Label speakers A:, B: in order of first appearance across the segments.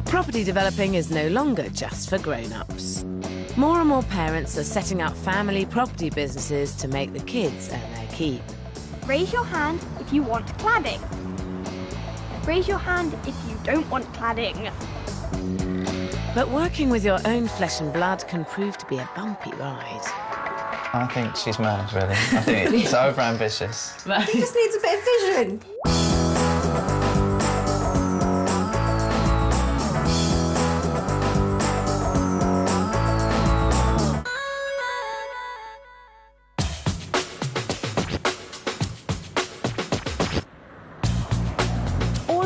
A: Property developing is no longer just for grown-ups. More and more parents are setting up family property businesses to make the kids earn their keep.
B: Raise your hand if you want cladding. Raise your hand if you don't want cladding.
A: But working with your own flesh and blood can prove to be a bumpy ride.
C: I think she's mad, really. I think it's over-ambitious.
D: He just needs a bit of vision.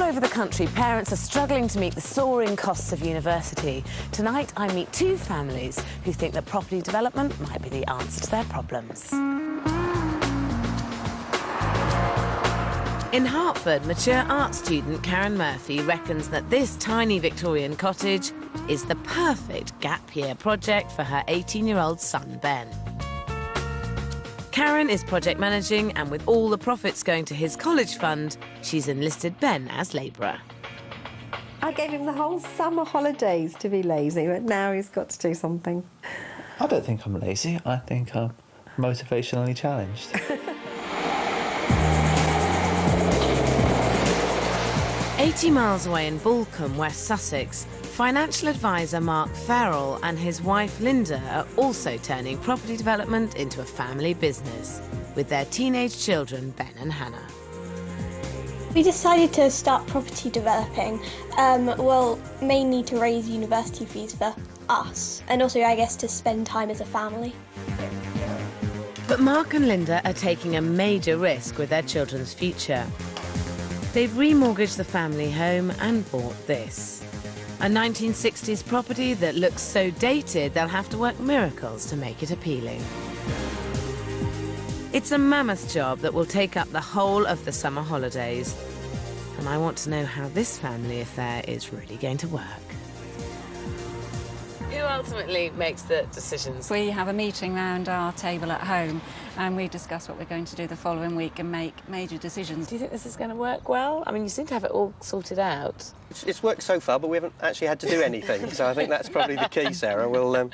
A: Over the country, parents are struggling to meet the soaring costs of university. Tonight, I meet two families who think that property development might be the answer to their problems. In Hertford, mature art student Karen Murphy reckons that this tiny Victorian cottage is the perfect gap year project for her 18-year-old son, Ben. Karen is project managing, and with all the profits going to his college fund, she's enlisted Ben as labourer.
D: I gave him the whole summer holidays to be lazy, but now he's got to do something.
C: I don't think I'm lazy. I think I'm motivationally challenged.
A: 80 miles away in Balcombe, West Sussex, financial advisor Mark Farrell and his wife Linda are also turning property development into a family business, with their teenage children Ben and Hannah.
B: We decided to start property developing, mainly to raise university fees for us, and also, I guess, to spend time as a family.
A: But Mark and Linda are taking a major risk with their children's future. They've remortgaged the family home and bought this. A 1960s property that looks so dated they'll have to work miracles to make it appealing. It's a mammoth job that will take up the whole of the summer holidays. And I want to know how this family affair is really going to work. Who ultimately makes the decisions?
E: We have a meeting round our table at home and we discuss what we're going to do the following week and make major decisions.
A: Do you think this is going to work well? I mean, you seem to have it all sorted out.
F: It's worked so far, but we haven't actually had to do anything, so I think that's probably the key, Sarah. We'll,
A: In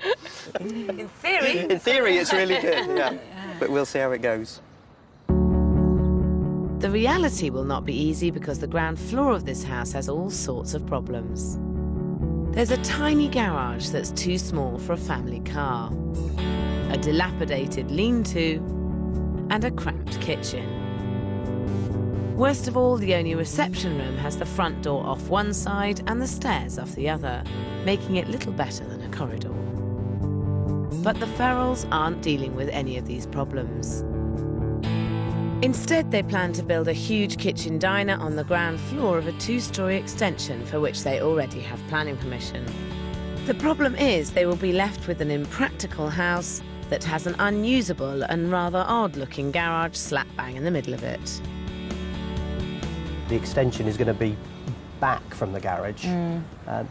A: theory?
F: In theory, it's really good, yeah. But we'll see how it goes.
A: The reality will not be easy because the ground floor of this house has all sorts of problems. There's a tiny garage that's too small for a family car, a dilapidated lean-to, and a cramped kitchen. Worst of all, the only reception room has the front door off one side and the stairs off the other, making it little better than a corridor. But the Farrells aren't dealing with any of these problems. Instead, they plan to build a huge kitchen diner on the ground floor of a two-storey extension for which they already have planning permission. The problem is they will be left with an impractical house that has an unusable and rather odd-looking garage slap bang in the middle of it.
F: The extension is going to be back from the garage.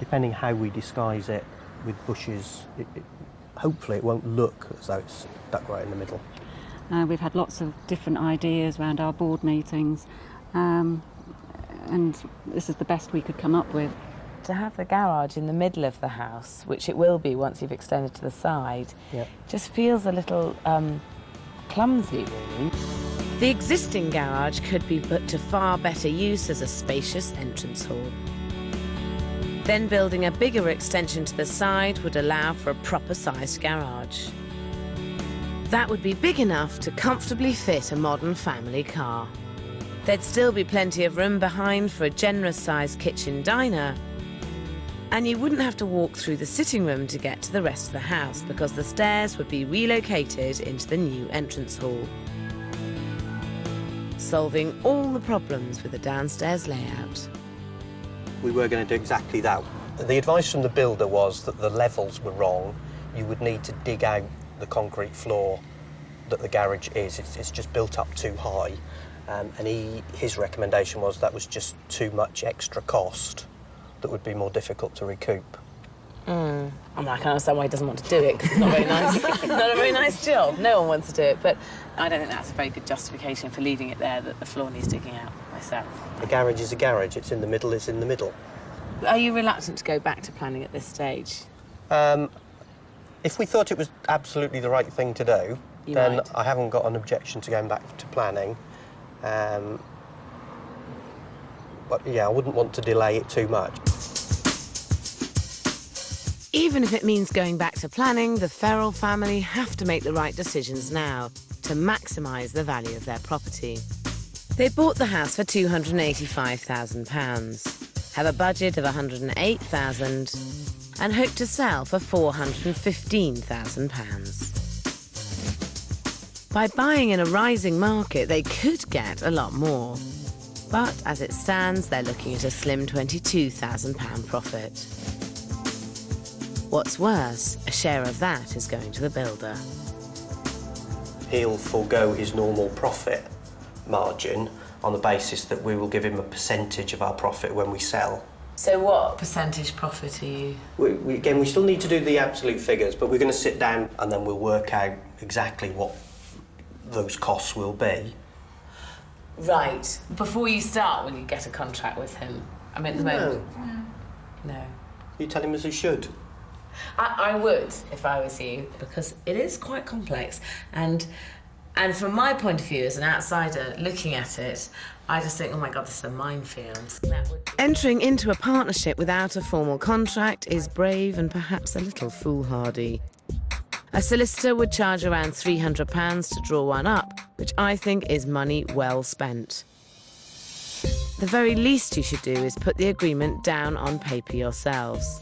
F: Depending how we disguise it with bushes, hopefully it won't look as though it's stuck right in the middle.
E: We've had lots of different ideas around our board meetings and this is the best we could come up with.
A: To have the garage in the middle of the house, which it will be once you've extended to the side, just feels a little clumsy, really. The existing garage could be put to far better use as a spacious entrance hall. Then building a bigger extension to the side would allow for a proper-sized garage. That would be big enough to comfortably fit a modern family car. There'd still be plenty of room behind for a generous-sized kitchen diner, and you wouldn't have to walk through the sitting room to get to the rest of the house because the stairs would be relocated into the new entrance hall, solving all the problems with the downstairs layout.
F: We were going to do exactly that. The advice from the builder was that the levels were wrong. You would need to dig out the concrete floor that the garage is. It's just built up too high. And his recommendation was that was just too much extra cost that would be more difficult to recoup.
A: I mean, I can understand why he doesn't want to do it, because it's not very nice. Not a very nice job. No one wants to do it, but I don't think that's a very good justification for leaving it there, that the floor needs digging out myself.
F: A garage is a garage. It's in the middle, it's in the middle.
A: Are you reluctant to go back to planning at this stage?
F: If we thought it was absolutely the right thing to do,
A: You
F: then
A: might.
F: I haven't got an objection to going back to planning. But yeah, I wouldn't want to delay it too much.
A: Even if it means going back to planning, the Ferrell family have to make the right decisions now to maximise the value of their property. They bought the house for £285,000, have a budget of £108,000 and hope to sell for £415,000. By buying in a rising market, they could get a lot more. But as it stands, they're looking at a slim £22,000 profit. What's worse, a share of that is going to the builder.
F: He'll forego his normal profit margin on the basis that we will give him a percentage of our profit when we sell.
A: So what percentage profit are you?
F: Again, we still need to do the absolute figures, but we're going to sit down and then we'll work out exactly what those costs will be.
A: Right. Before you start, will you get a contract with him? I mean, at the moment. No.
F: You telling us he should?
A: I would, if I was you, because it is quite complex. And from my point of view, as an outsider looking at it, I just think, oh my God, this is a minefield. Entering into a partnership without a formal contract is brave and perhaps a little foolhardy. A solicitor would charge around £300 to draw one up, which I think is money well spent. The very least you should do is put the agreement down on paper yourselves.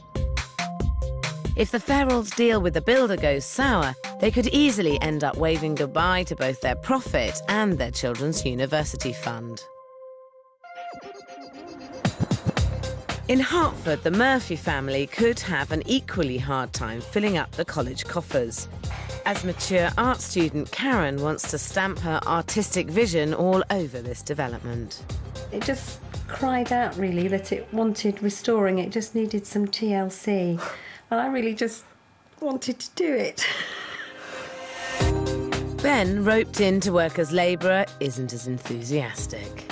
A: If the Ferrells' deal with the builder goes sour, they could easily end up waving goodbye to both their profit and their children's university fund. In Hertford, the Murphy family could have an equally hard time filling up the college coffers, as mature art student Karen wants to stamp her artistic vision all over this development.
D: It just cried out, really, that it wanted restoring. It just needed some TLC. And I really just wanted to do it.
A: Ben, roped in to work as labourer, isn't as enthusiastic.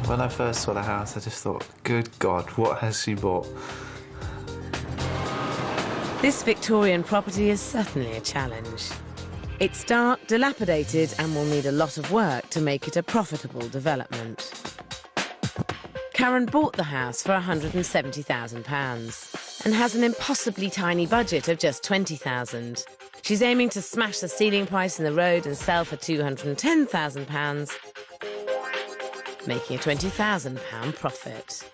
C: When I first saw the house, I just thought, good God, what has she bought?
A: This Victorian property is certainly a challenge. It's dark, dilapidated, and will need a lot of work to make it a profitable development. Karen bought the house for £170,000 and has an impossibly tiny budget of just £20,000. She's aiming to smash the ceiling price in the road and sell for £210,000, making a £20,000 profit.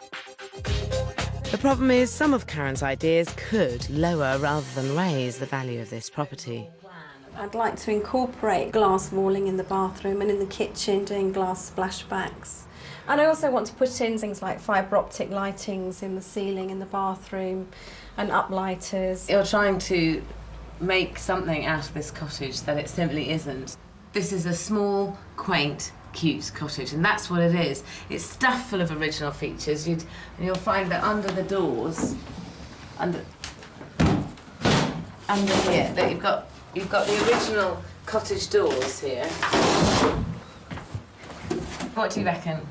A: The problem is some of Karen's ideas could lower rather than raise the value of this property.
G: I'd like to incorporate glass walling in the bathroom and in the kitchen, doing glass splashbacks. And I also want to put in things like fibre optic lightings in the ceiling in the bathroom and uplighters.
A: You're trying to make something out of this cottage that it simply isn't. This is a small, quaint, cute cottage, and that's what it is. It's stuffed full of original features. And you'll find that under the doors, under here, that you've got the original cottage doors here. What do you reckon?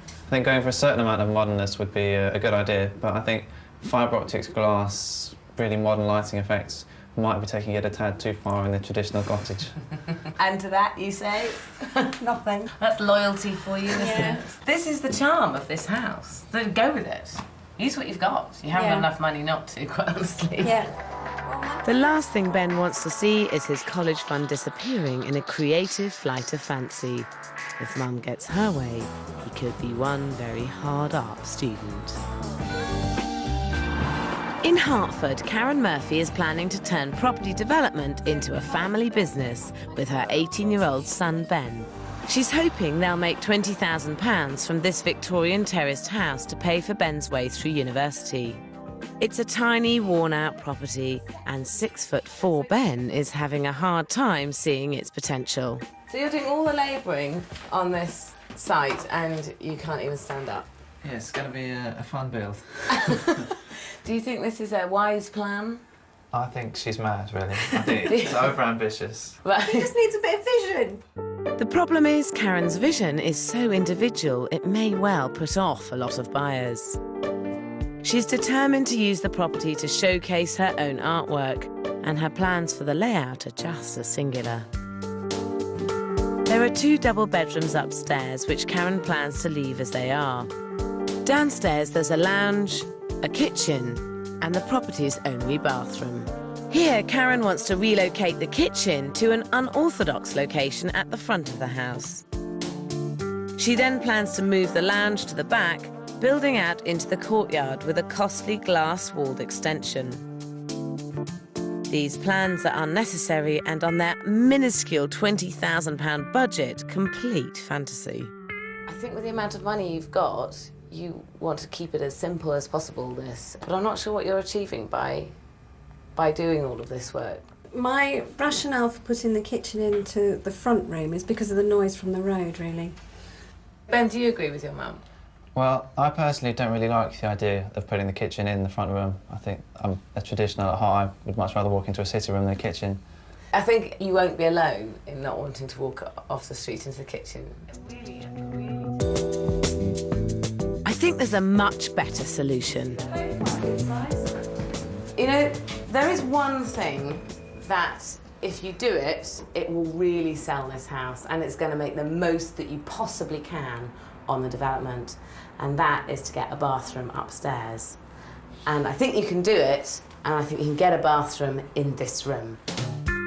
H: I think going for a certain amount of modernness would be a good idea, but I think fibre optics glass, really modern lighting effects might be taking it a tad too far in the traditional cottage.
A: And to that you say?
G: Nothing.
A: That's loyalty for you, isn't it? This is the charm of this house. So go with it. Use what you've got. You haven't got enough money not to, quite honestly.
G: Yeah.
A: The last thing Ben wants to see is his college fund disappearing in a creative flight of fancy. If Mum gets her way, he could be one very hard-up student. In Hertford, Karen Murphy is planning to turn property development into a family business with her 18-year-old son, Ben. She's hoping they'll make £20,000 from this Victorian terraced house to pay for Ben's way through university. It's a tiny, worn-out property, and 6'4" Ben is having a hard time seeing its potential. So you're doing all the labouring on this site, and you can't even stand up?
C: Yeah, it's going to be a fun build.
A: Do you think this is a wise plan?
C: I think she's mad, really. I think it's over-ambitious.
A: Right.
G: He just needs a bit of vision.
A: The problem is Karen's vision is so individual, it may well put off a lot of buyers. She's determined to use the property to showcase her own artwork, and her plans for the layout are just as singular. There are 2 double bedrooms upstairs, which Karen plans to leave as they are. Downstairs there's a lounge, a kitchen, and the property's only bathroom. Here, Karen wants to relocate the kitchen to an unorthodox location at the front of the house. She then plans to move the lounge to the back, building out into the courtyard with a costly glass-walled extension. These plans are unnecessary and, on their minuscule £20,000 budget, complete fantasy. I think with the amount of money you've got, you want to keep it as simple as possible, this. But I'm not sure what you're achieving by doing all of this work.
G: My rationale for putting the kitchen into the front room is because of the noise from the road, really.
A: Ben, do you agree with your mum?
H: Well, I personally don't really like the idea of putting the kitchen in the front room. I think I'm a traditional at heart. I would much rather walk into a sitting room than a kitchen.
A: I think you won't be alone in not wanting to walk off the street into the kitchen. I think there's a much better solution. You know, there is one thing that, if you do it, it will really sell this house, and it's going to make the most that you possibly can on the development, and that is to get a bathroom upstairs. And I think you can do it, and I think you can get a bathroom in this room.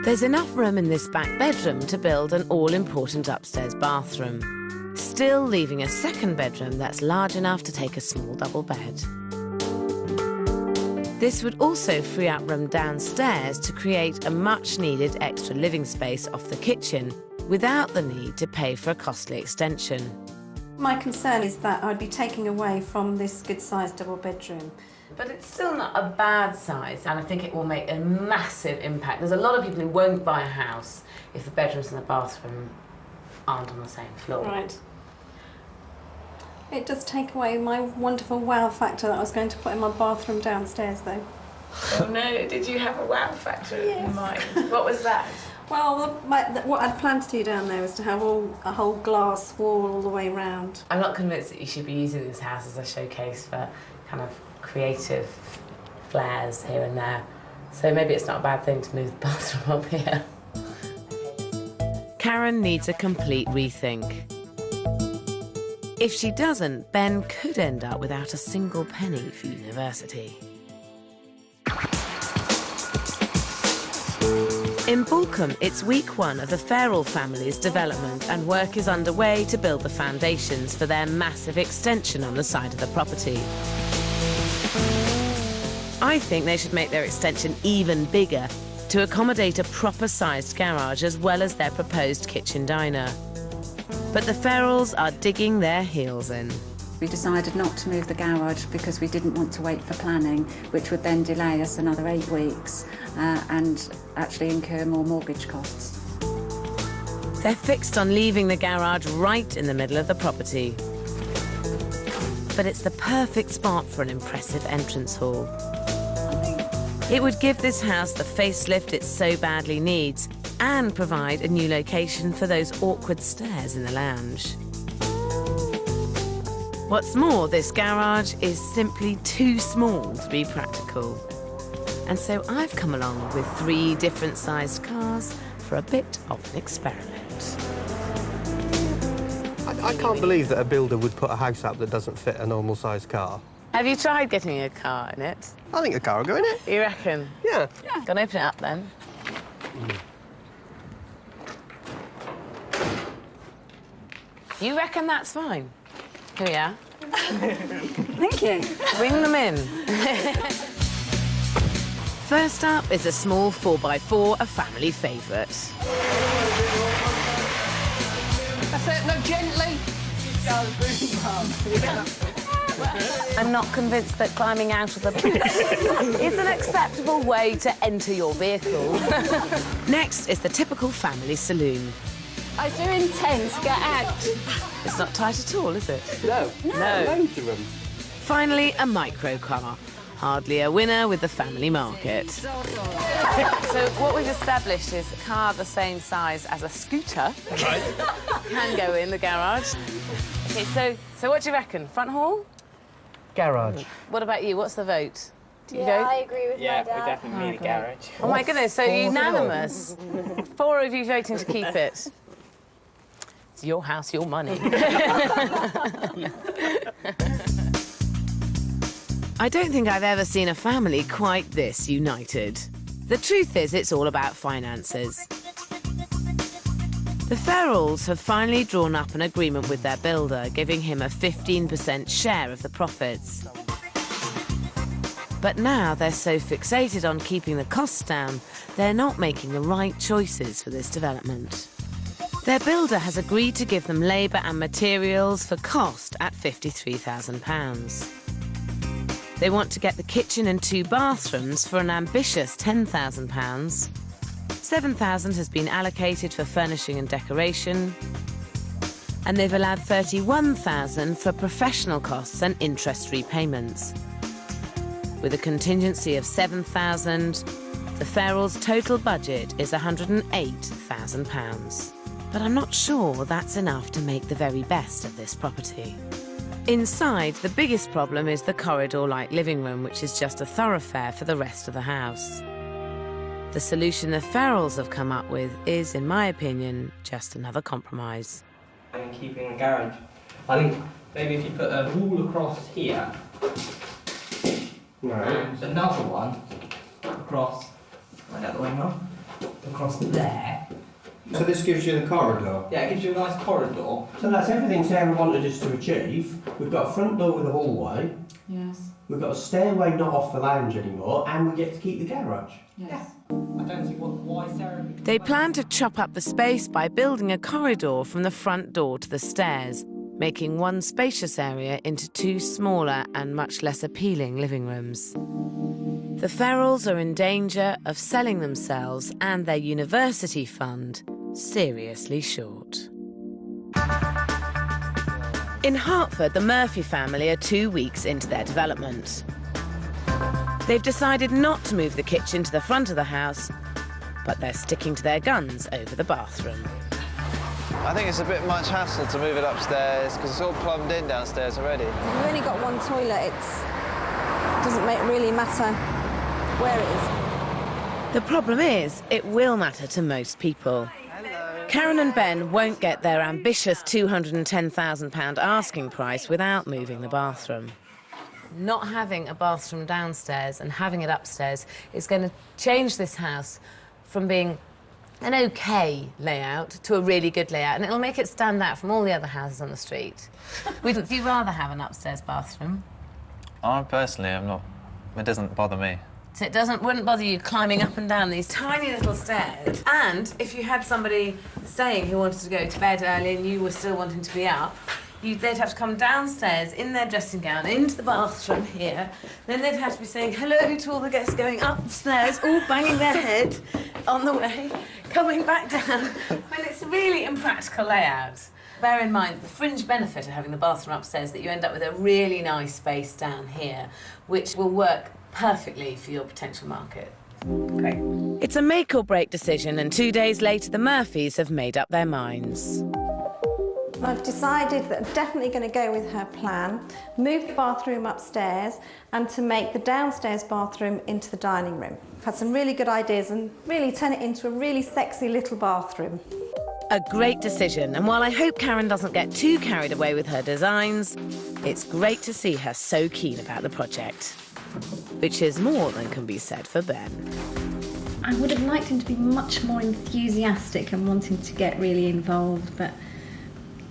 A: There's enough room in this back bedroom to build an all-important upstairs bathroom, still leaving a second bedroom that's large enough to take a small double bed. This would also free up room downstairs to create a much-needed extra living space off the kitchen without the need to pay for a costly extension.
G: My concern is that I'd be taking away from this good-sized double bedroom.
A: But it's still not a bad size, and I think it will make a massive impact. There's a lot of people who won't buy a house if the bedrooms and the bathroom aren't on the same floor.
G: Right. It does take away my wonderful wow factor that I was going to put in my bathroom downstairs, though.
A: Oh no, did you have a wow factor in mind? What was that?
G: Well, what I'd planned to do down there was to have a whole glass wall all the way round.
A: I'm not convinced that you should be using this house as a showcase for kind of creative flares here and there. So maybe it's not a bad thing to move the bathroom up here. Karen needs a complete rethink. If she doesn't, Ben could end up without a single penny for university. In Balcombe, it's week 1 of the Farrell family's development, and work is underway to build the foundations for their massive extension on the side of the property. I think they should make their extension even bigger to accommodate a proper-sized garage as well as their proposed kitchen diner. But the Farrells are digging their heels in.
E: We decided not to move the garage because we didn't want to wait for planning, which would then delay us another 8 weeks and actually incur more mortgage costs.
A: They're fixed on leaving the garage right in the middle of the property. But it's the perfect spot for an impressive entrance hall. It would give this house the facelift it so badly needs and provide a new location for those awkward stairs in the lounge. What's more, this garage is simply too small to be practical. And so I've come along with 3 different sized cars for a bit of an experiment.
F: I can't believe that a builder would put a house up that doesn't fit a normal sized car.
A: Have you tried getting a car in it?
F: I think a car will go in it.
A: You reckon?
F: Yeah.
A: Gonna open it up then. You reckon that's fine? Here we are.
E: Thank you.
A: Bring them in. First up is a small 4x4, a family favourite.
F: That's it, no, gently.
A: I'm not convinced that climbing out of the boot is an acceptable way to enter your vehicle. Next is the typical family saloon.
I: I do intend to get out.
A: It's not tight at all, is it?
F: No.
A: Loads of them. Finally, a microcar. Hardly a winner with the family market. So what we've established is a car the same size as a scooter can go in the garage. Okay, so what do you reckon? Front hall?
F: Garage.
A: What about you? What's the vote? Do you
B: Yeah,
A: vote?
B: I agree with my dad.
J: Yeah, we definitely need a garage.
A: Oh my goodness, so unanimous. 4 of you voting to keep it. It's your house, your money. I don't think I've ever seen a family quite this united. The truth is, it's all about finances. The Ferrells have finally drawn up an agreement with their builder, giving him a 15% share of the profits. But now they're so fixated on keeping the costs down, they're not making the right choices for this development. Their builder has agreed to give them labour and materials for cost at £53,000. They want to get the kitchen and 2 bathrooms for an ambitious £10,000. £7,000 has been allocated for furnishing and decoration, and they've allowed £31,000 for professional costs and interest repayments. With a contingency of £7,000, the Ferrells' total budget is £108,000. But I'm not sure that's enough to make the very best of this property. Inside, the biggest problem is the corridor-like living room, which is just a thoroughfare for the rest of the house. The solution the Ferrells have come up with is, in my opinion, just another compromise.
J: And keeping the garage. I think maybe if you put a wall across here, and another one across, right out the way, Mum, across there.
F: So this gives you the corridor?
J: Yeah, it gives you a nice corridor.
F: So that's everything Sarah wanted us to achieve. We've got a front door with a hallway.
E: Yes.
F: We've got a stairway not off the lounge anymore, and we get to keep the garage.
J: Yes. I don't see why Sarah...
A: They plan to chop up the space by building a corridor from the front door to the stairs, making one spacious area into 2 smaller and much less appealing living rooms. The Ferrells are in danger of selling themselves and their university fund seriously short. In Hertford, the Murphy family are 2 weeks into their development. They've decided not to move the kitchen to the front of the house, but they're sticking to their guns over the bathroom.
H: I think it's a bit much hassle to move it upstairs because it's all plumbed in downstairs already.
G: We've only got one toilet. It doesn't really matter where it is.
A: The problem is, it will matter to most people. Karen and Ben won't get their ambitious £210,000 asking price without moving the bathroom. Not having a bathroom downstairs and having it upstairs is going to change this house from being an OK layout to a really good layout, and it'll make it stand out from all the other houses on the street. Would you rather have an upstairs bathroom?
H: I personally am not. It doesn't bother me.
A: So it wouldn't bother you climbing up and down these tiny little stairs. And if you had somebody staying who wanted to go to bed early and you were still wanting to be up, they'd have to come downstairs in their dressing gown into the bathroom here. Then they'd have to be saying hello to all the guests going upstairs, all banging their head on the way, coming back down. I mean, it's a really impractical layout. Bear in mind the fringe benefit of having the bathroom upstairs, that you end up with a really nice space down here, which will work perfectly for your potential market. Great. It's a make or break decision, and 2 days later the Murphys have made up their minds.
D: I've decided that I'm definitely going to go with her plan, move the bathroom upstairs and to make the downstairs bathroom into the dining room. I've had some really good ideas and really turn it into a really sexy little bathroom.
A: A great decision, and while I hope Karen doesn't get too carried away with her designs, it's great to see her so keen about the project. Which is more than can be said for Ben.
D: I would have liked him to be much more enthusiastic and wanting to get really involved, but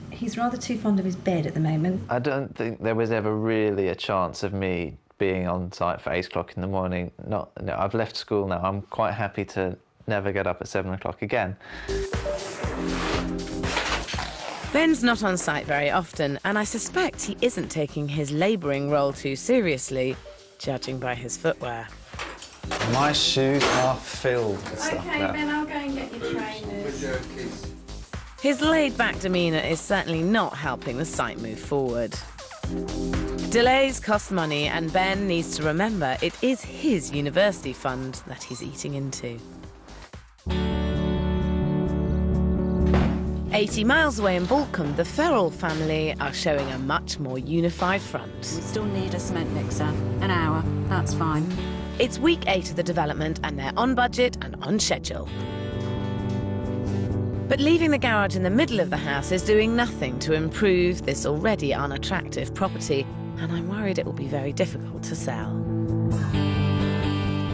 D: he's rather too fond of his bed at the moment.
C: I don't think there was ever really a chance of me being on site for 8 o'clock in the morning. No, I've left school now. I'm quite happy to never get up at 7 o'clock again.
A: Ben's not on site very often, and I suspect he isn't taking his labouring role too seriously, judging by his footwear.
H: My shoes are filled with stuff now.
G: Ben, I'll go and get your trainers.
A: His laid-back demeanour is certainly not helping the site move forward. Delays cost money, and Ben needs to remember it is his university fund that he's eating into. 80 miles away in Balcombe, the Ferrell family are showing a much more unified front.
E: We still need a cement mixer. An hour, that's fine.
A: It's week 8 of the development and they're on budget and on schedule. But leaving the garage in the middle of the house is doing nothing to improve this already unattractive property, and I'm worried it will be very difficult to sell.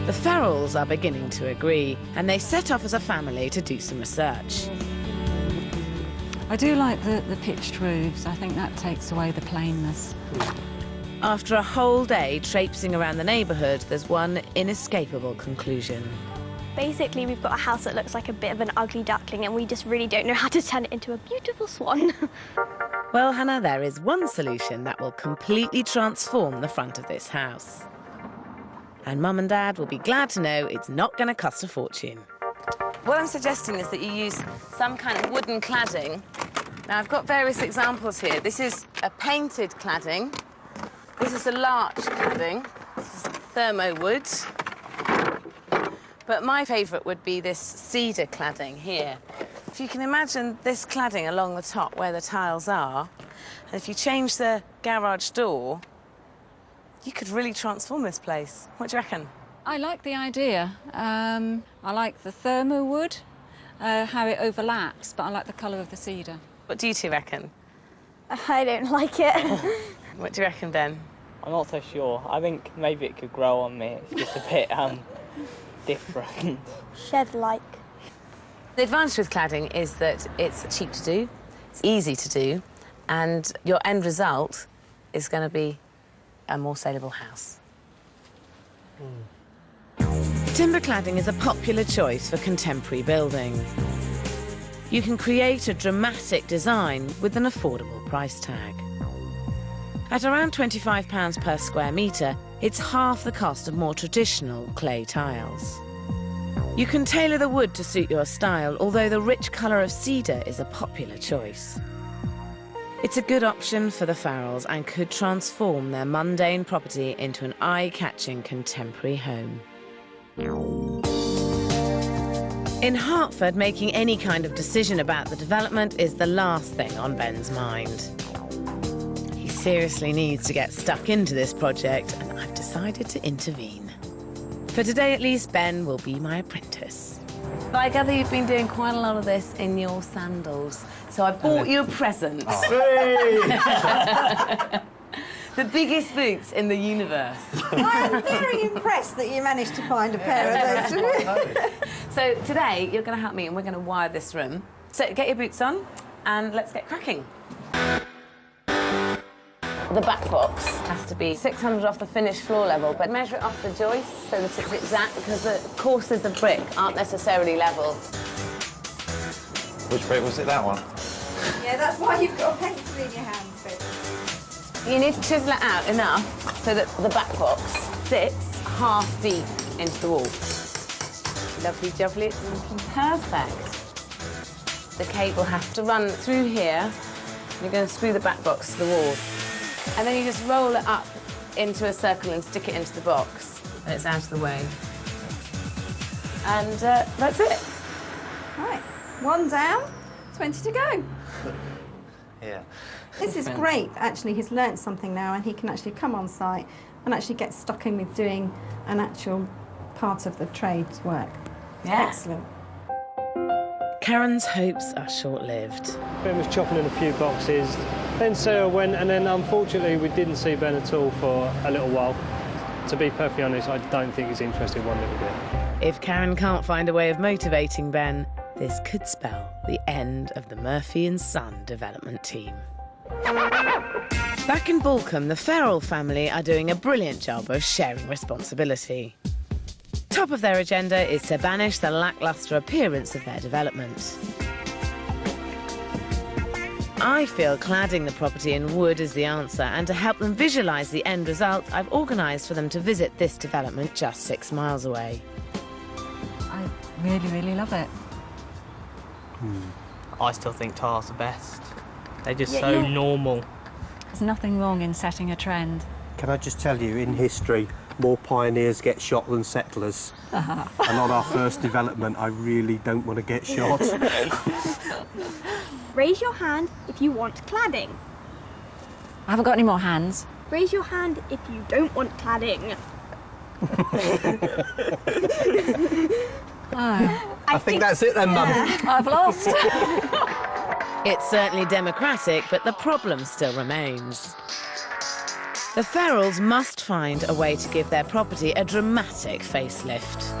A: The Ferrells are beginning to agree, and they set off as a family to do some research.
E: I do like the pitched roofs. I think that takes away the plainness.
A: After a whole day traipsing around the neighbourhood, there's one inescapable conclusion.
B: Basically, we've got a house that looks like a bit of an ugly duckling and we just really don't know how to turn it into a beautiful swan.
A: Well, Hannah, there is one solution that will completely transform the front of this house. And Mum and Dad will be glad to know it's not going to cost a fortune. What I'm suggesting is that you use some kind of wooden cladding. Now, I've got various examples here. This is a painted cladding. This is a larch cladding. This is thermo wood. But my favourite would be this cedar cladding here. If you can imagine this cladding along the top where the tiles are, and if you change the garage door, you could really transform this place. What do you reckon?
E: I like the idea. I like the thermo wood, how it overlaps, but I like the colour of the cedar.
A: What do you two reckon?
B: I don't like it.
A: What do you reckon, Ben?
J: I'm not so sure. I think maybe it could grow on me. It's just a bit different.
B: Shed-like.
A: The advantage with cladding is that it's cheap to do, it's easy to do, and your end result is going to be a more saleable house. Timber cladding is a popular choice for contemporary building. You can create a dramatic design with an affordable price tag. At around £25 per square metre, it's half the cost of more traditional clay tiles. You can tailor the wood to suit your style, although the rich colour of cedar is a popular choice. It's a good option for the Farrells and could transform their mundane property into an eye-catching contemporary home. In Hertford, making any kind of decision about the development is the last thing on Ben's mind. He seriously needs to get stuck into this project, and I've decided to intervene. For today at least, Ben will be my apprentice. I gather you've been doing quite a lot of this in your sandals, so I bought you a present. The biggest boots in the universe.
D: I am very impressed that you managed to find a pair of those.
A: So today, you're going to help me and we're going to wire this room. So get your boots on and let's get cracking. The back box has to be 600 off the finished floor level, but measure it off the joist so that it's exact, because the courses of brick aren't necessarily level.
C: Which brick was it, that one?
D: Yeah, that's why you've got a pencil in your hand, Chris.
A: You need to chisel it out enough so that the back box sits half deep into the wall. Lovely jubbly, it's looking perfect. The cable has to run through here. You're going to screw the back box to the wall. And then you just roll it up into a circle and stick it into the box. And it's out of the way. And that's it.
D: Right, 1 down, 20 to go.
C: Yeah.
D: This is great, actually. He's learnt something now and he can actually come on site and actually get stuck in with doing an actual part of the trade's work.
A: Yeah.
D: Excellent.
A: Karen's hopes are short-lived.
K: Ben was chopping in a few boxes, then Sarah went, and then unfortunately we didn't see Ben at all for a little while. To be perfectly honest, I don't think he's interested one little bit.
A: If Karen can't find a way of motivating Ben, this could spell the end of the Murphy & Son development team. Back in Balcombe, the Ferrell family are doing a brilliant job of sharing responsibility. Top of their agenda is to banish the lacklustre appearance of their development. I feel cladding the property in wood is the answer, and to help them visualise the end result, I've organised for them to visit this development just 6 miles away.
E: I really, really love it.
J: I still think tiles are best. They're just
E: Yeah,
J: so
E: yeah.
J: normal.
E: There's nothing wrong in setting a trend.
F: Can I just tell you, in history, more pioneers get shot than settlers. And on our first development, I really don't want to get shot.
B: Raise your hand if you want cladding.
E: I haven't got any more hands.
B: Raise your hand if you don't want cladding.
F: I think that's it then, Mum.
E: I've lost.
A: It's certainly democratic, but the problem still remains. The Ferrells must find a way to give their property a dramatic facelift.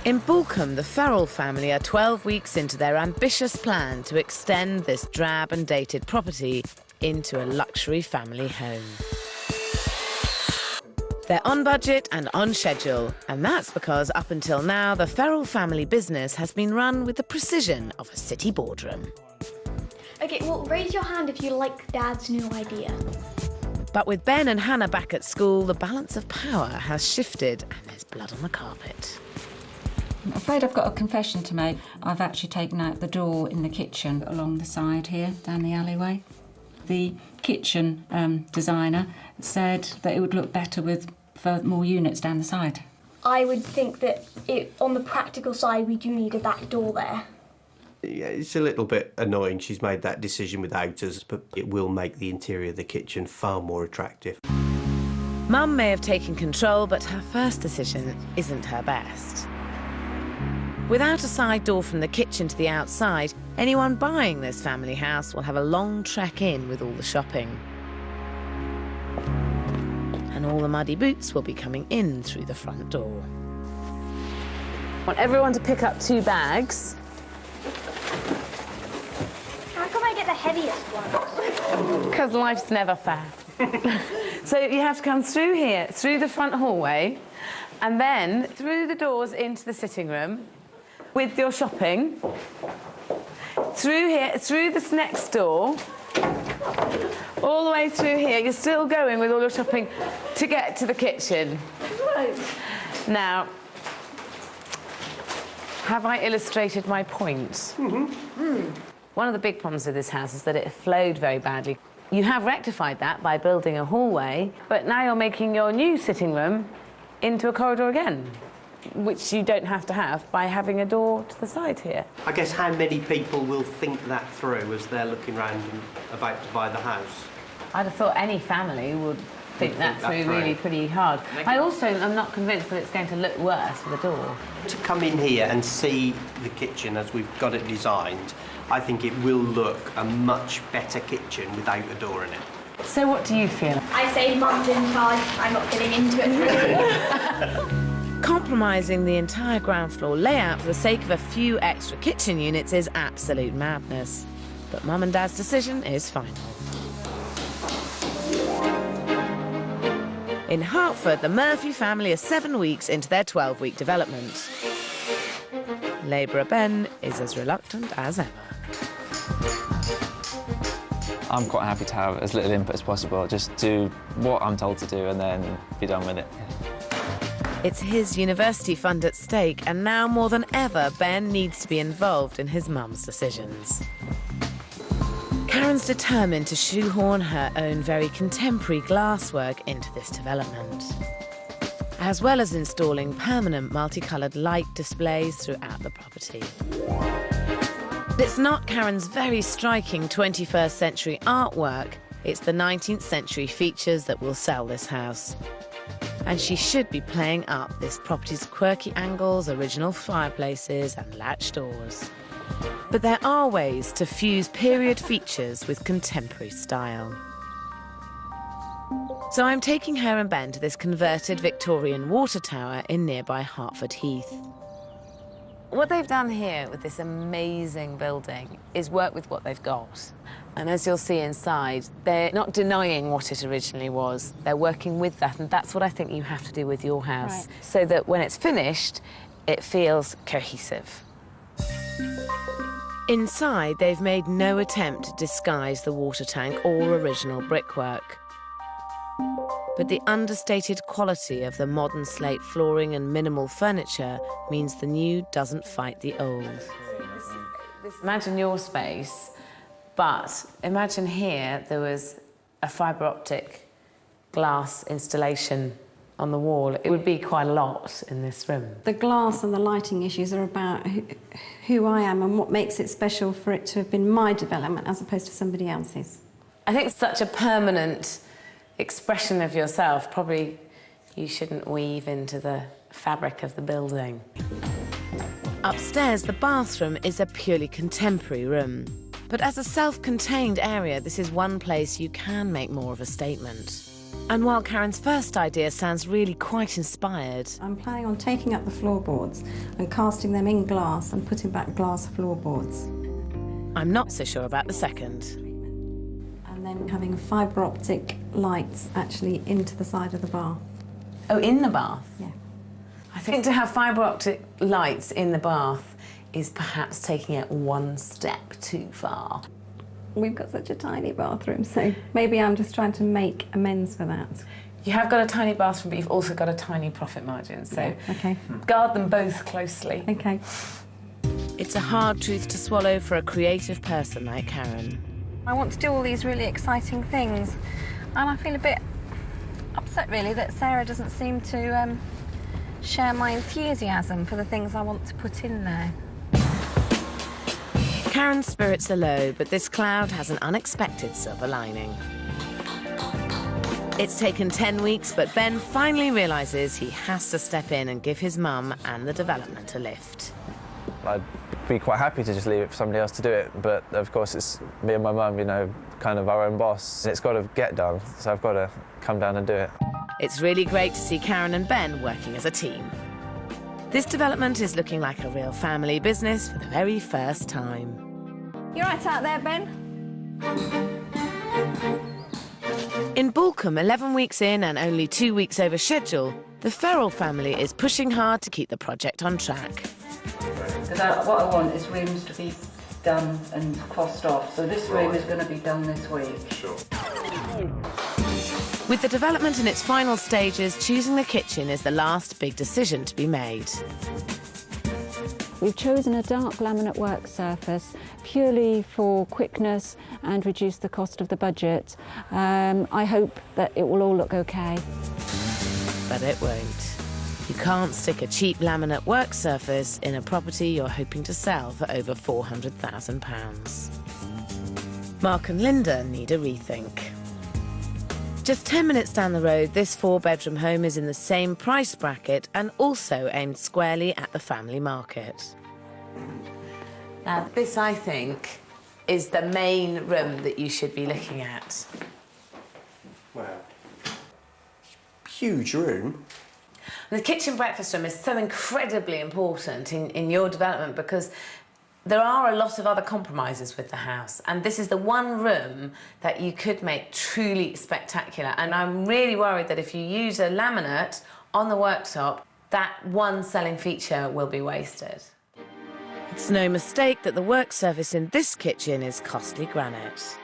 A: In Balcombe, the Ferrell family are 12 weeks into their ambitious plan to extend this drab and dated property into a luxury family home. They're on budget and on schedule, and that's because up until now, the Ferrell family business has been run with the precision of a city boardroom.
B: OK, well, raise your hand if you like Dad's new idea.
A: But with Ben and Hannah back at school, the balance of power has shifted and there's blood on the carpet.
E: I'm afraid I've got a confession to make. I've actually taken out the door in the kitchen along the side here, down the alleyway. The kitchen designer said that it would look better with more units down the side.
B: I would think that on the practical side, we do need a back door there.
F: Yeah, it's a little bit annoying she's made that decision without us, but it will make the interior of the kitchen far more attractive.
A: Mum may have taken control, but her first decision isn't her best. Without a side door from the kitchen to the outside, anyone buying this family house will have a long trek in with all the shopping. And all the muddy boots will be coming in through the front door. I want everyone to pick up 2 bags.
B: How come I get the heaviest one?
A: Because life's never fair. So you have to come through here, through the front hallway, and then through the doors into the sitting room with your shopping. Through here, through this next door, all the way through here. You're still going with all your shopping to get to the kitchen. Now, have I illustrated my point? Mm-hmm. One of the big problems with this house is that it flowed very badly. You have rectified that by building a hallway, but now you're making your new sitting room into a corridor again, which you don't have to have by having a door to the side here.
F: I guess how many people will think that through as they're looking around and about to buy the house?
A: I'd have thought any family would think that through really pretty hard. I also am not convinced that it's going to look worse with a door.
F: To come in here and see the kitchen as we've got it designed, I think it will look a much better kitchen without a door in it.
A: So what do you feel?
B: I say Mum's in charge. I'm not getting into it.
A: Compromising the entire ground floor layout for the sake of a few extra kitchen units is absolute madness. But Mum and Dad's decision is final. In Hertford, the Murphy family are 7 weeks into their 12-week development. Labourer Ben is as reluctant as ever.
H: I'm quite happy to have as little input as possible, just do what I'm told to do and then be done with it.
A: It's his university fund at stake, and now more than ever, Ben needs to be involved in his mum's decisions. Karen's determined to shoehorn her own very contemporary glasswork into this development, as well as installing permanent multicoloured light displays throughout the property. But it's not Karen's very striking 21st century artwork, it's the 19th century features that will sell this house. And she should be playing up this property's quirky angles, original fireplaces and latch doors. But there are ways to fuse period features with contemporary style. So I'm taking her and Ben to this converted Victorian water tower in nearby Hertford Heath. What they've done here with this amazing building is work with what they've got. And as you'll see inside, they're not denying what it originally was. They're working with that, and that's what I think you have to do with your house, right, so that when it's finished, it feels cohesive. Inside, they've made no attempt to disguise the water tank or original brickwork. But the understated quality of the modern slate flooring and minimal furniture means the new doesn't fight the old. Imagine your space, but imagine here there was a fibre optic glass installation on the wall. It would be quite a lot in this room.
G: The glass and the lighting issues are about who I am and what makes it special for it to have been my development as opposed to somebody else's.
A: I think it's such a permanent expression of yourself. Probably you shouldn't weave into the fabric of the building. Upstairs, the bathroom is a purely contemporary room. But as a self-contained area, this is one place you can make more of a statement. And while Karen's first idea sounds really quite inspired,
G: I'm planning on taking up the floorboards and casting them in glass and putting back glass floorboards.
A: I'm not so sure about the second.
G: And then having fibre optic lights actually into the side of the bath.
A: Oh, in the bath?
G: Yeah.
A: I think to have fibre optic lights in the bath is perhaps taking it one step too far.
G: We've got such a tiny bathroom, so maybe I'm just trying to make amends for that.
A: You have got a tiny bathroom, but you've also got a tiny profit margin, so
G: yeah, okay.
A: Guard them both closely.
G: Okay.
A: It's a hard truth to swallow for a creative person like Karen.
G: I want to do all these really exciting things, and I feel a bit upset, really, that Sarah doesn't seem to share my enthusiasm for the things I want to put in there.
A: Karen's spirits are low, but this cloud has an unexpected silver lining. It's taken 10 weeks, but Ben finally realises he has to step in and give his mum and the development a lift.
C: I'd be quite happy to just leave it for somebody else to do it, but of course it's me and my mum, you know, kind of our own boss. It's got to get done, so I've got to come down and do it.
A: It's really great to see Karen and Ben working as a team. This development is looking like a real family business for the very first time.
G: You right out there, Ben?
A: In Balcombe, 11 weeks in and only 2 weeks over schedule, the Ferrell family is pushing hard to keep the project on track.
E: Because what I want is rooms to be done and crossed off, so this room is going to be done this week.
L: Sure.
A: With the development in its final stages, choosing the kitchen is the last big decision to be made.
E: We've chosen a dark laminate work surface purely for quickness and reduce the cost of the budget. I hope that it will all look okay.
A: But it won't. You can't stick a cheap laminate work surface in a property you're hoping to sell for over £400,000. Mark and Linda need a rethink. Just 10 minutes down the road, this 4-bedroom home is in the same price bracket and also aimed squarely at the family market. Now, this, I think, is the main room that you should be looking at.
F: Wow. Huge room.
A: The kitchen breakfast room is so incredibly important in your development because there are a lot of other compromises with the house, and this is the one room that you could make truly spectacular. And I'm really worried that if you use a laminate on the worktop, that one selling feature will be wasted. It's no mistake that the work surface in this kitchen is costly granite.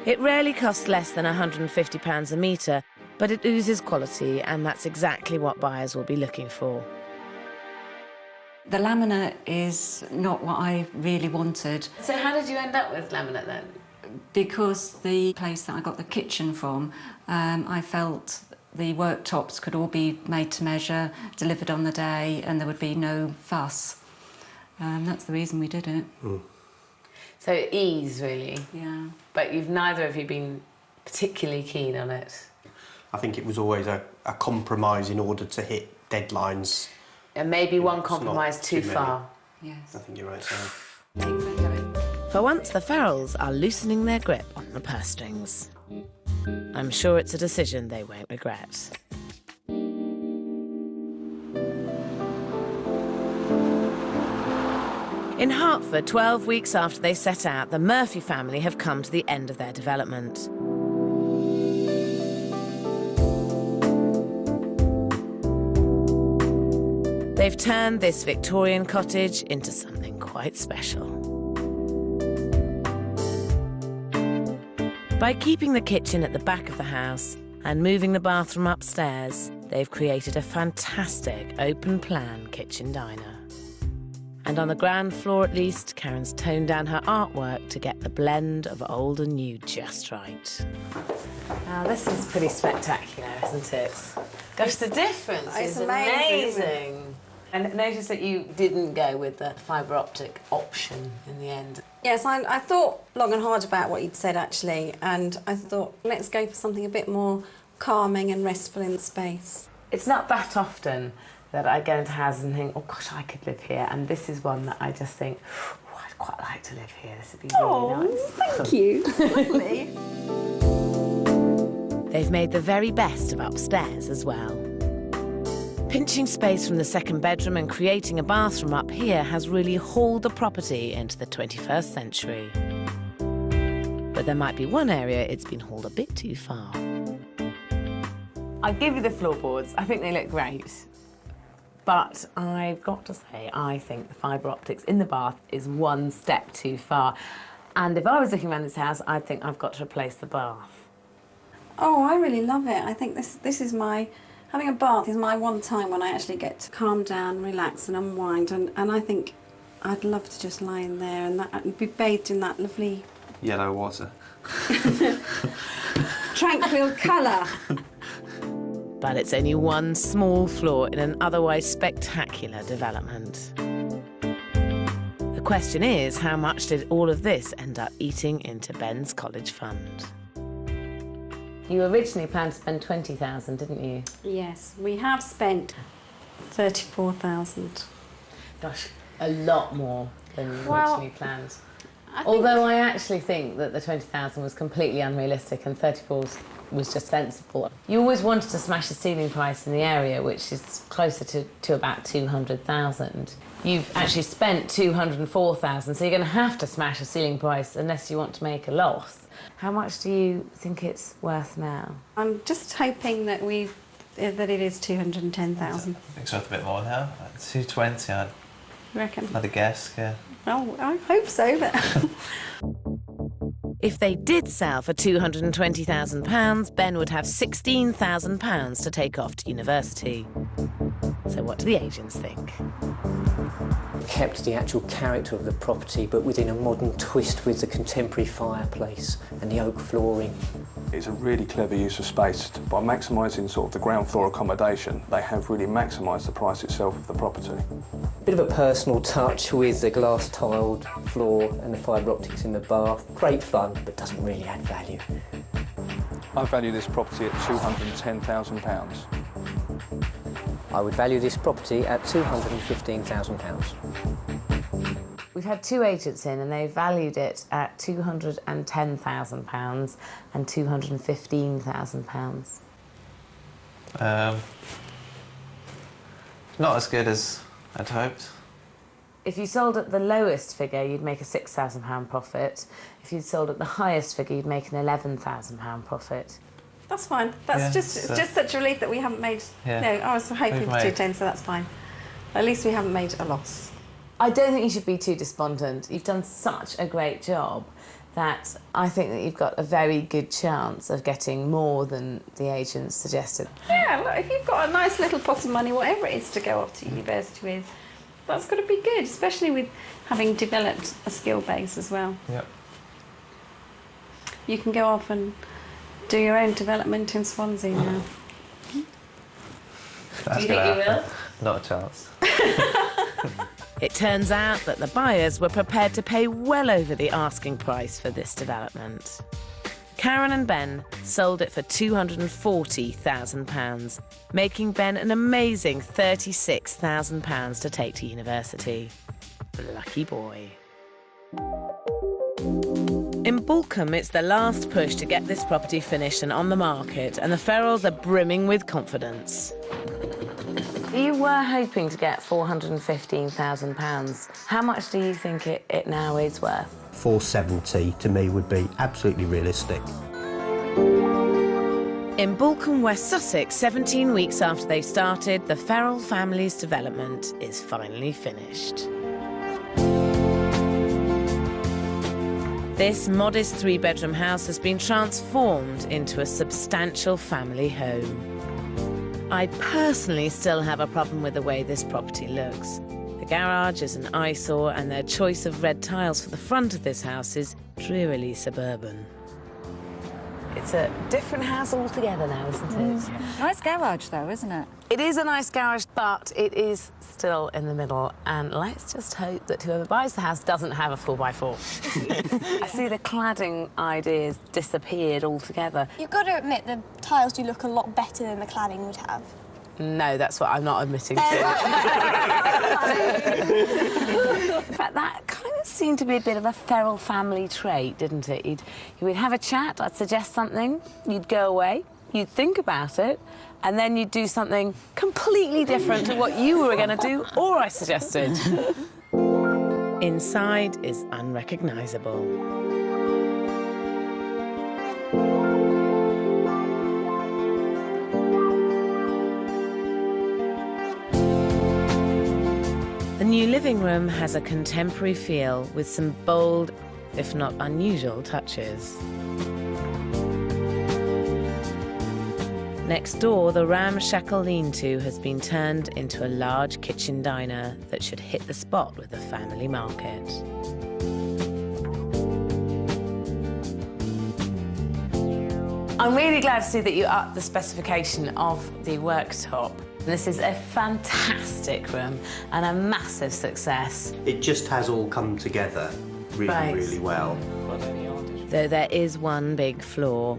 A: It rarely costs less than £150 a metre, but it oozes quality, and that's exactly what buyers will be looking for.
E: The laminate is not what I really wanted.
A: So how did you end up with laminate then?
E: Because the place that I got the kitchen from, I felt the worktops could all be made to measure, delivered on the day, and there would be no fuss. That's the reason we did it.
F: Mm.
A: So ease, really?
E: Yeah.
A: But neither of you been particularly keen on it?
F: I think it was always a compromise in order to hit deadlines.
A: And maybe one compromise too
F: many.
A: far.
E: Yes.
F: I think you're right, Sarah.
A: For once, the Ferrells are loosening their grip on the purse strings. I'm sure it's a decision they won't regret. In Hertford, 12 weeks after they set out, the Murphy family have come to the end of their development. They've turned this Victorian cottage into something quite special. By keeping the kitchen at the back of the house and moving the bathroom upstairs, they've created a fantastic open-plan kitchen diner. And on the ground floor at least, Karen's toned down her artwork to get the blend of old and new just right. Now, this is pretty spectacular, isn't it? Gosh, the difference
G: It's
A: is
G: amazing.
A: amazing. And notice that you didn't go with the fibre optic option in the end.
G: Yes, I thought long and hard about what you'd said, actually, and I thought, let's go for something a bit more calming and restful in the space.
A: It's not that often that I go into houses and think, oh gosh, I could live here, and this is one that I just think, oh, I'd quite like to live here. This would be really nice.
G: Thank you. Lovely.
A: They've made the very best of upstairs as well. Pinching space from the second bedroom and creating a bathroom up here has really hauled the property into the 21st century. But there might be one area it's been hauled a bit too far. I give you the floorboards. I think they look great. But I've got to say, I think the fibre optics in the bath is one step too far. And if I was looking around this house, I'd think I've got to replace the bath.
G: Oh, I really love it. I think this is my... Having a bath is my one time when I actually get to calm down, relax and unwind, and I think I'd love to just lie in there and be bathed in that lovely...
H: Yellow water.
G: tranquil colour.
A: But it's only one small flaw in an otherwise spectacular development. The question is, how much did all of this end up eating into Ben's college fund? You originally planned to spend 20,000, didn't you?
G: Yes, we have spent 34,000.
A: Gosh, a lot more than you originally planned. Although I actually think that the 20,000 was completely unrealistic and 34 was just sensible. You always wanted to smash the ceiling price in the area, which is closer to about 200,000. You've actually spent 204,000, so you're going to have to smash a ceiling price unless you want to make a loss. How much do you think it's worth now?
G: I'm just hoping that that it is 210,000.
C: I think it's worth a bit more now. 220, I'd
G: Reckon?
C: guess, yeah.
G: Well, I hope so, but...
A: If they did sell for £220,000, Ben would have £16,000 to take off to university. So what do the agents think?
L: Kept the actual character of the property, but within a modern twist with the contemporary fireplace and the oak flooring.
M: It's a really clever use of space. By maximising sort of the ground floor accommodation, they have really maximised the price itself of the property.
L: Bit of a personal touch with the glass-tiled floor and the fibre optics in the bath. Great fun, but doesn't really add value.
M: I value this property at £210,000.
L: I would value this property at £215,000.
A: We've had two agents in and they valued it at £210,000 and £215,000.
C: Not as good as I'd hoped.
A: If you sold at the lowest figure, you'd make a £6,000 profit. If you'd sold at the highest figure, you'd make an £11,000 profit.
G: That's fine. It's just such a relief that we haven't made...
C: Yeah.
G: No, I was hoping for 210, so that's fine. At least we haven't made a loss.
A: I don't think you should be too despondent. You've done such a great job that I think that you've got a very good chance of getting more than the agents suggested.
G: Yeah, look, if you've got a nice little pot of money, whatever it is to go off to university with, that's got to be good, especially with having developed a skill base as well.
C: Yep.
G: You can go off and do your own development in Swansea now.
C: That's
A: Do you think you will?
C: Not a chance.
A: It turns out that the buyers were prepared to pay well over the asking price for this development. Karen and Ben sold it for £240,000, making Ben an amazing £36,000 to take to university. Lucky boy. In Balcombe, it's the last push to get this property finished and on the market, and the Ferrells are brimming with confidence. You were hoping to get £415,000. How much do you think it now is worth?
N: 470 to me would be absolutely realistic.
A: In Balcombe, West Sussex, 17 weeks after they started, the Ferrell family's development is finally finished. This modest three-bedroom house has been transformed into a substantial family home. I personally still have a problem with the way this property looks. The garage is an eyesore and their choice of red tiles for the front of this house is drearily suburban. It's a different house altogether now, isn't it?
E: Nice garage, though, isn't it?
A: It is a nice garage, but it is still in the middle, and let's just hope that whoever buys the house doesn't have a 4x4. I see the cladding ideas disappeared altogether.
B: You've got to admit the tiles do look a lot better than the cladding would have.
A: No, that's what I'm not admitting to. In fact, that kind of seemed to be a bit of a feral family trait, didn't it? You would have a chat, I'd suggest something, you'd go away, you'd think about it, and then you'd do something completely different to what you were going to do or I suggested. Inside is unrecognisable. The new living room has a contemporary feel with some bold, if not unusual, touches. Next door, the ramshackle lean-to has been turned into a large kitchen diner that should hit the spot with the family market. I'm really glad to see that you upped the specification of the worktop. This is a fantastic room and a massive success.
N: It just has all come together really, really well.
A: Though there is one big flaw.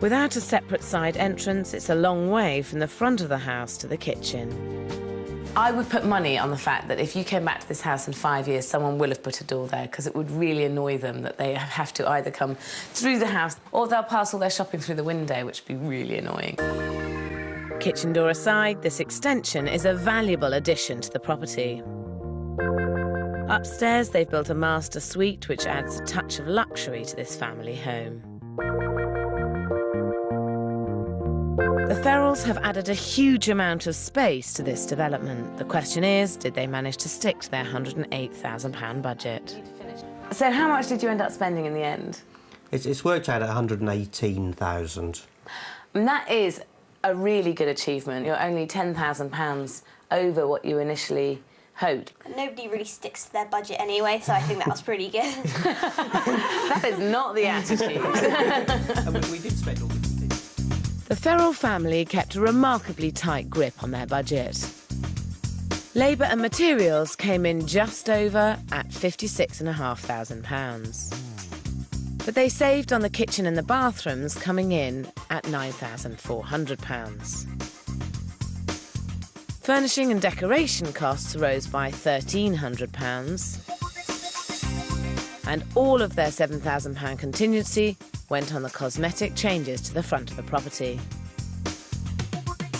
A: Without a separate side entrance, it's a long way from the front of the house to the kitchen. I would put money on the fact that if you came back to this house in 5 years, someone will have put a door there, because it would really annoy them that they have to either come through the house or they'll pass all their shopping through the window, which would be really annoying. Kitchen door aside, this extension is a valuable addition to the property. Upstairs, they've built a master suite, which adds a touch of luxury to this family home. The Ferrells have added a huge amount of space to this development. The question is, did they manage to stick to their £108,000 budget? So how much did you end up spending in the end?
N: It's worked out at £118,000.
A: And that is a really good achievement. You're only £10,000 over what you initially hoped.
B: Nobody really sticks to their budget anyway, so I think that was pretty good.
A: That is not the attitude.
N: We did spend all the things.
A: The Ferrell family kept a remarkably tight grip on their budget. Labour and materials came in just over at £56,500. But they saved on the kitchen and the bathrooms, coming in at £9,400. Furnishing and decoration costs rose by £1,300, and all of their £7,000 contingency went on the cosmetic changes to the front of the property.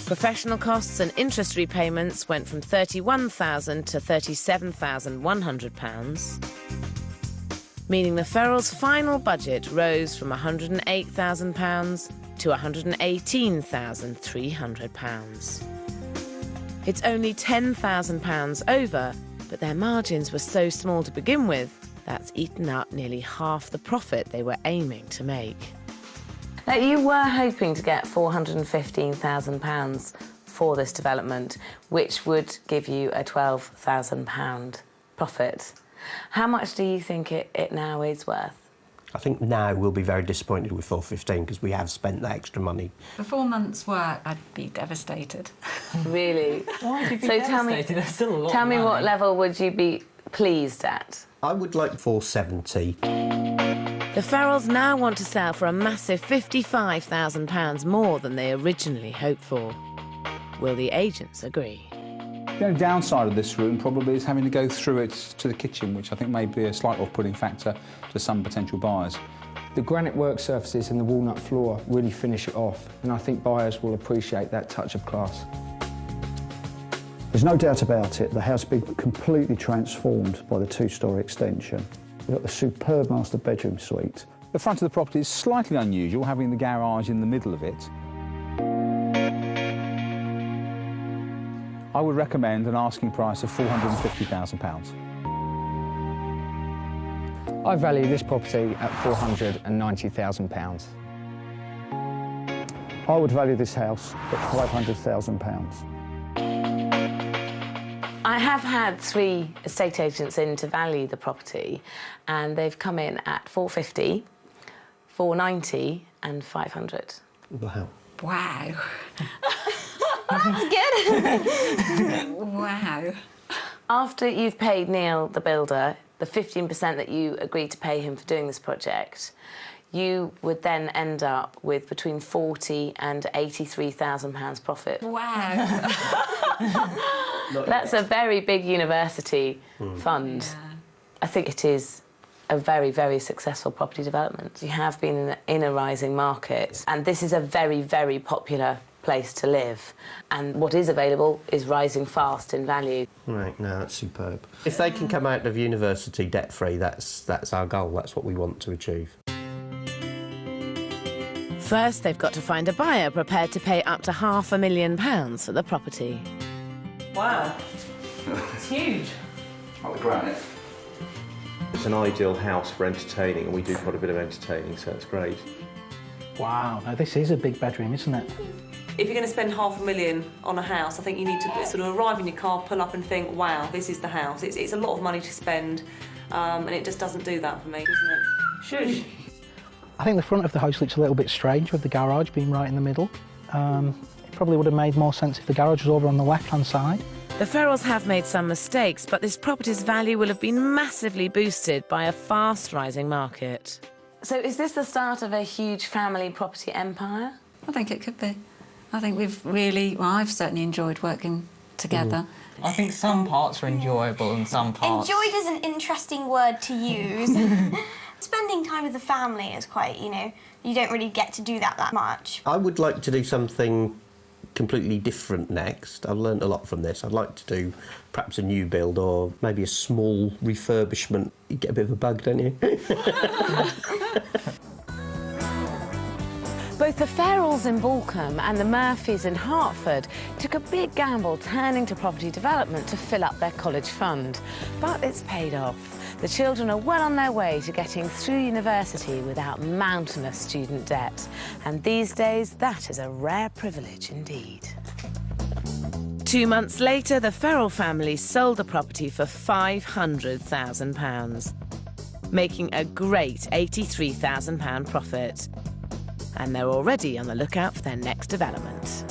A: Professional costs and interest repayments went from £31,000 to £37,100, meaning the Ferrells' final budget rose from £108,000 to £118,300. It's only £10,000 over, but their margins were so small to begin with, that's eaten up nearly half the profit they were aiming to make. Now, you were hoping to get £415,000 for this development, which would give you a £12,000 profit. How much do you think it now is worth?
N: I think now we'll be very disappointed with 415 because we have spent that extra money.
E: For 4 months' work, I'd be devastated.
A: Really?
J: Why would you be
A: So
J: devastated? There's still a lot
A: tell
J: of
A: me
J: money.
A: what level would you be pleased at?
N: I would like 470.
A: The Ferrells now want to sell for a massive £55,000 more than they originally hoped for. Will the agents agree?
O: The only downside of this room probably is having to go through it to the kitchen, which I think may be a slight off-putting factor to some potential buyers.
P: The granite work surfaces and the walnut floor really finish it off, and I think buyers will appreciate that touch of class.
Q: There's no doubt about it, the house has been completely transformed by the two-storey extension. We've got the superb master bedroom suite.
O: The front of the property is slightly unusual, having the garage in the middle of it. I would recommend an asking price of £450,000.
P: I value this property at £490,000.
Q: I would value this house at £500,000.
A: I have had 3 estate agents in to value the property, and they've come in at 450, 490 and 500.
N: Wow.
E: Wow.
B: That's good.
E: Wow.
A: After you've paid Neil, the builder, the 15% that you agreed to pay him for doing this project, you would then end up with between £40,000 and £83,000 profit.
E: Wow.
A: That's a very big university fund.
E: Yeah.
A: I think it is a very, very successful property development. You have been in a rising market, and this is a very, very popular place to live. And what is available is rising fast in value.
N: Right, no, that's superb. If they can come out of university debt-free, that's our goal. That's what we want to achieve.
A: First, they've got to find a buyer prepared to pay up to £500,000 for the property.
R: Wow. It's huge.
M: Like the granite. It's an ideal house for entertaining, and we do quite a bit of entertaining, so it's great.
R: Wow, now this is a big bedroom, isn't it? If you're going to spend £500,000 on a house, I think you need to sort of arrive in your car, pull up and think, wow, this is the house. It's a lot of money to spend, and it just doesn't do that for me, doesn't it? Shush.
S: I think the front of the house looks a little bit strange with the garage being right in the middle. It probably would have made more sense if the garage was over on the left-hand side.
A: The Ferrells have made some mistakes, but this property's value will have been massively boosted by a fast-rising market. So is this the start of a huge family property empire?
E: I think it could be. I think we've really, well, I've certainly enjoyed working together.
J: I think some parts are enjoyable and some parts...
B: Enjoyed is an interesting word to use. Spending time with the family is quite, you know, you don't really get to do that much.
N: I would like to do something completely different next. I've learned a lot from this. I'd like to do perhaps a new build or maybe a small refurbishment. You get a bit of a bug, don't you?
A: Both the Ferrells in Balcombe and the Murphys in Hertford took a big gamble turning to property development to fill up their college fund. But it's paid off. The children are well on their way to getting through university without mountainous student debt. And these days, that is a rare privilege indeed. 2 months later, the Ferrell family sold the property for £500,000, making a great £83,000 profit. And they're already on the lookout for their next development.